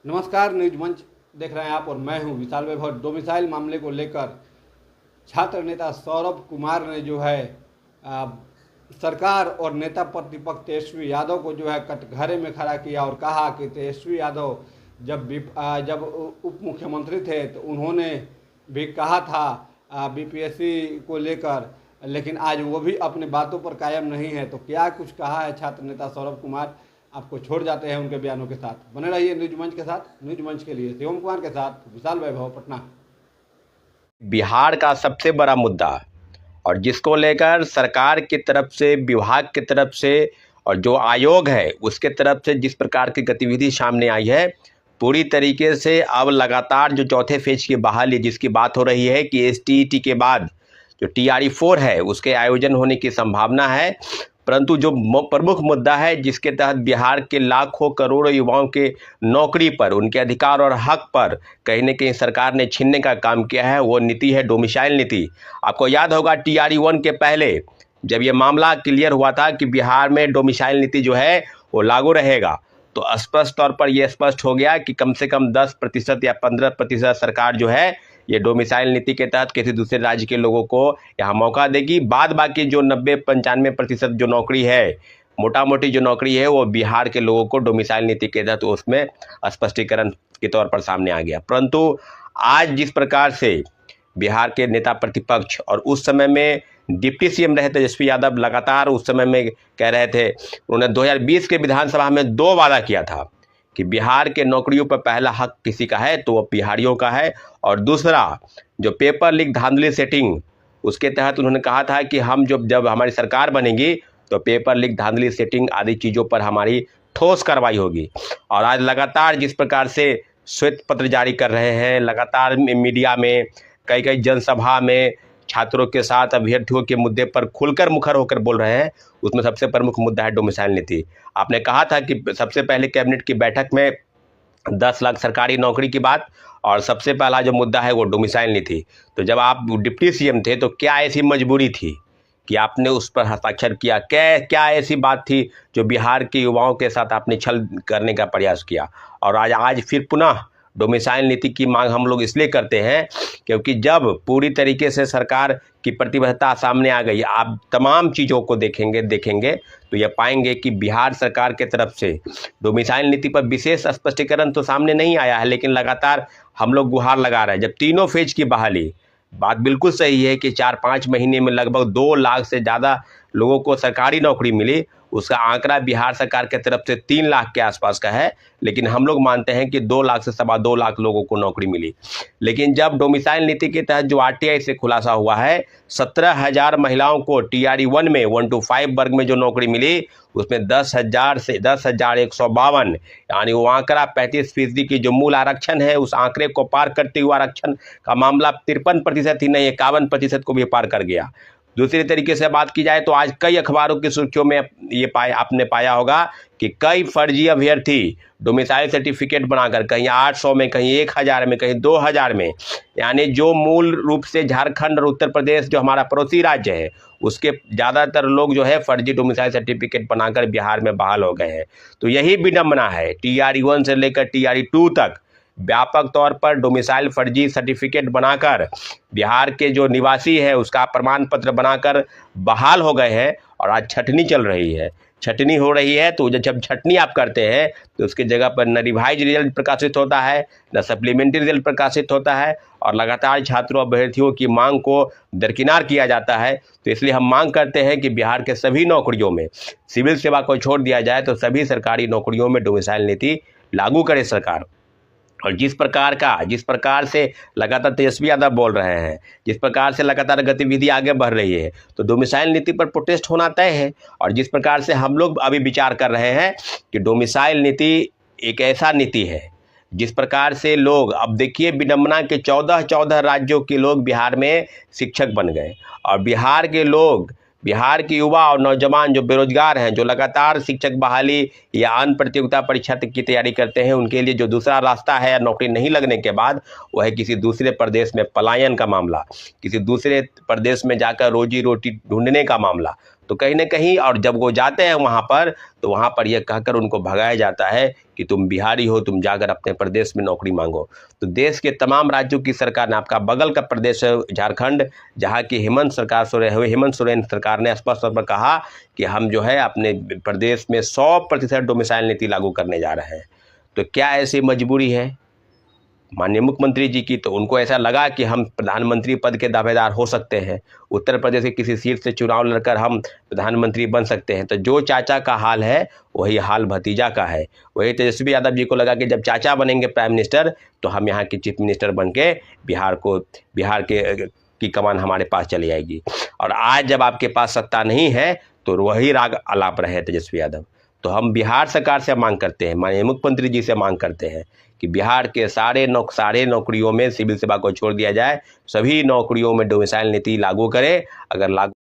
नमस्कार, न्यूज मंच देख रहे हैं आप और मैं हूं विशाल वैभव। डोमिसाइल मामले को लेकर छात्र नेता सौरभ कुमार ने जो है आ, सरकार और नेता प्रतिपक्ष तेजस्वी यादव को जो है कटघरे में खड़ा किया और कहा कि तेजस्वी यादव जब उप मुख्यमंत्री थे तो उन्होंने भी कहा था बीपीएससी को लेकर, लेकिन आज वो भी अपने बातों पर कायम नहीं है। तो क्या कुछ कहा है छात्र नेता सौरभ कुमार, आपको छोड़ जाते हैं उनके बयानों के साथ। बने रहिए न्यूज मंच के साथ। न्यूज मंच के लिए शिवम कुमार के साथ विशाल वैभव, पटना। बिहार का सबसे बड़ा मुद्दा और जिसको लेकर सरकार की तरफ से, विभाग की तरफ से और जो आयोग है उसके तरफ से जिस प्रकार की गतिविधि सामने आई है, पूरी तरीके से अब लगातार जो चौथे फेज की बहाली जिसकी बात हो रही है कि एसटीईटी के बाद जो TRE-4 है उसके आयोजन होने की संभावना है। परंतु जो प्रमुख मुद्दा है जिसके तहत बिहार के लाखों करोड़ों युवाओं के नौकरी पर, उनके अधिकार और हक पर कहीं न कहीं सरकार ने छीनने का काम किया है, वो नीति है डोमिसाइल नीति। आपको याद होगा TRE-1 के पहले जब ये मामला क्लियर हुआ था कि बिहार में डोमिसाइल नीति जो है वो लागू रहेगा, तो स्पष्ट तौर पर यह स्पष्ट हो गया कि कम से कम 10% या 15% सरकार जो है ये डोमिसाइल नीति के तहत किसी दूसरे राज्य के लोगों को यहाँ मौका देगी। बाद बाकी जो 90-95% जो नौकरी है, मोटा मोटी जो नौकरी है, वो बिहार के लोगों को डोमिसाइल नीति के तहत उसमें स्पष्टीकरण के तौर पर सामने आ गया। परंतु आज जिस प्रकार से बिहार के नेता प्रतिपक्ष और उस समय में डिप्टी सीएम रहे तेजस्वी यादव लगातार उस समय में कह रहे थे, उन्होंने 2020 के विधानसभा में 2 वादा किया था कि बिहार के नौकरियों पर पहला हक किसी का है तो वो बिहारियों का है, और दूसरा जो पेपर लीक धांधली सेटिंग उसके तहत उन्होंने कहा था कि हम जब हमारी सरकार बनेगी तो पेपर लीक धांधली सेटिंग आदि चीज़ों पर हमारी ठोस कार्रवाई होगी। और आज लगातार जिस प्रकार से श्वेत पत्र जारी कर रहे हैं, लगातार मीडिया में कई जनसभा में छात्रों के साथ अभ्यर्थियों के मुद्दे पर खुलकर मुखर होकर बोल रहे हैं, उसमें सबसे प्रमुख मुद्दा है डोमिसाइल नीति। आपने कहा था कि सबसे पहले कैबिनेट की बैठक में 10 लाख सरकारी नौकरी की बात, और सबसे पहला जो मुद्दा है वो डोमिसाइल नीति। तो जब आप डिप्टी सीएम थे तो क्या ऐसी मजबूरी थी कि आपने उस पर हस्ताक्षर किया? क्या ऐसी बात थी जो बिहार के युवाओं के साथ आपने छल करने का प्रयास किया? और आज फिर पुनः डोमिसाइल नीति की मांग हम लोग इसलिए करते हैं क्योंकि जब पूरी तरीके से सरकार की प्रतिबद्धता सामने आ गई, आप तमाम चीज़ों को देखेंगे तो ये पाएंगे कि बिहार सरकार के तरफ से डोमिसाइल नीति पर विशेष स्पष्टीकरण तो सामने नहीं आया है, लेकिन लगातार हम लोग गुहार लगा रहे हैं। जब तीनों फेज की बहाली, बात बिल्कुल सही है कि 4-5 महीने में लगभग 2 लाख से ज़्यादा लोगों को सरकारी नौकरी मिली, उसका आंकड़ा बिहार सरकार की तरफ से 3 लाख के आसपास का है, लेकिन हम लोग मानते हैं कि 2 लाख से 2.25 लाख लोगों को नौकरी मिली। लेकिन जब डोमिसाइल नीति के तहत जो RTI से खुलासा हुआ है, 17,000 महिलाओं को TRE-1 में 1 to 5 वर्ग में जो नौकरी मिली, उसमें 10,000 से 10,152, यानी वो आंकड़ा 35% की जो मूल आरक्षण है उस आंकड़े को पार करते हुए आरक्षण का मामला 53% ही नहीं, 51% को भी पार कर गया। दूसरी तरीके से बात की जाए तो आज कई अखबारों की सुर्खियों में आपने पाया होगा कि कई फर्जी अभ्यर्थी डोमिसाइल सर्टिफिकेट बनाकर कहीं 800 में, कहीं 1000 में, कहीं 2000 में, यानी जो मूल रूप से झारखंड और उत्तर प्रदेश जो हमारा पड़ोसी राज्य है उसके ज़्यादातर लोग जो है फर्जी डोमिसाइल सर्टिफिकेट बनाकर बिहार में बहाल हो गए हैं। तो यही विडंबना है, TRE-1 से लेकर TRE-2 तक व्यापक तौर पर डोमिसाइल फर्जी सर्टिफिकेट बनाकर बिहार के जो निवासी है उसका प्रमाण पत्र बनाकर बहाल हो गए हैं, और आज छटनी चल रही है, छटनी हो रही है। तो जब छटनी आप करते हैं तो उसकी जगह पर न रिवाइज रिजल्ट प्रकाशित होता है, न सप्लीमेंट्री रिजल्ट प्रकाशित होता है, और लगातार छात्रों अभ्यर्थियों की मांग को दरकिनार किया जाता है। तो इसलिए हम मांग करते हैं कि बिहार के सभी नौकरियों में, सिविल सेवा को छोड़ दिया जाए तो सभी सरकारी नौकरियों में डोमिसाइल नीति लागू करे सरकार। और जिस प्रकार से लगातार तेजस्वी यादव बोल रहे हैं, जिस प्रकार से लगातार गतिविधि आगे बढ़ रही है, तो डोमिसाइल नीति पर प्रोटेस्ट होना तय है। और जिस प्रकार से हम लोग अभी विचार कर रहे हैं कि डोमिसाइल नीति एक ऐसा नीति है जिस प्रकार से लोग, अब देखिए विडंबना के 14 राज्यों के लोग बिहार में शिक्षक बन गए, और बिहार के लोग, बिहार के युवा और नौजवान जो बेरोजगार हैं, जो लगातार शिक्षक बहाली या अन्य प्रतियोगिता परीक्षा की तैयारी करते हैं, उनके लिए जो दूसरा रास्ता है नौकरी नहीं लगने के बाद, वह है किसी दूसरे प्रदेश में पलायन का मामला, किसी दूसरे प्रदेश में जाकर रोजी रोटी ढूंढने का मामला। तो कहीं ना कहीं, और जब वो जाते हैं वहाँ पर, तो वहाँ पर यह कहकर उनको भगाया जाता है कि तुम बिहारी हो, तुम जाकर अपने प्रदेश में नौकरी मांगो। तो देश के तमाम राज्यों की सरकार ने, आपका बगल का प्रदेश है झारखंड, जहाँ की हेमंत सोरेन सरकार ने स्पष्ट तौर पर कहा कि हम जो है अपने प्रदेश में 100% डोमिसाइल नीति लागू करने जा रहे हैं। तो क्या ऐसी मजबूरी है माननीय मुख्यमंत्री जी की? तो उनको ऐसा लगा कि हम प्रधानमंत्री पद के दावेदार हो सकते हैं, उत्तर प्रदेश के किसी सीट से चुनाव लड़कर हम प्रधानमंत्री बन सकते हैं। तो जो चाचा का हाल है वही हाल भतीजा का है। वही तेजस्वी यादव जी को लगा कि जब चाचा बनेंगे प्राइम मिनिस्टर तो हम यहाँ के चीफ मिनिस्टर बन के बिहार की कमान हमारे पास चली आएगी। और आज जब आपके पास सत्ता नहीं है तो वही राग अलाप रहे तेजस्वी यादव। तो हम बिहार सरकार से मांग करते हैं, माननीय मुख्यमंत्री जी से मांग करते हैं कि बिहार के सारे नौकरियों में सिविल सेवा को छोड़ दिया जाए, सभी नौकरियों में डोमिसाइल नीति लागू करें। अगर लागू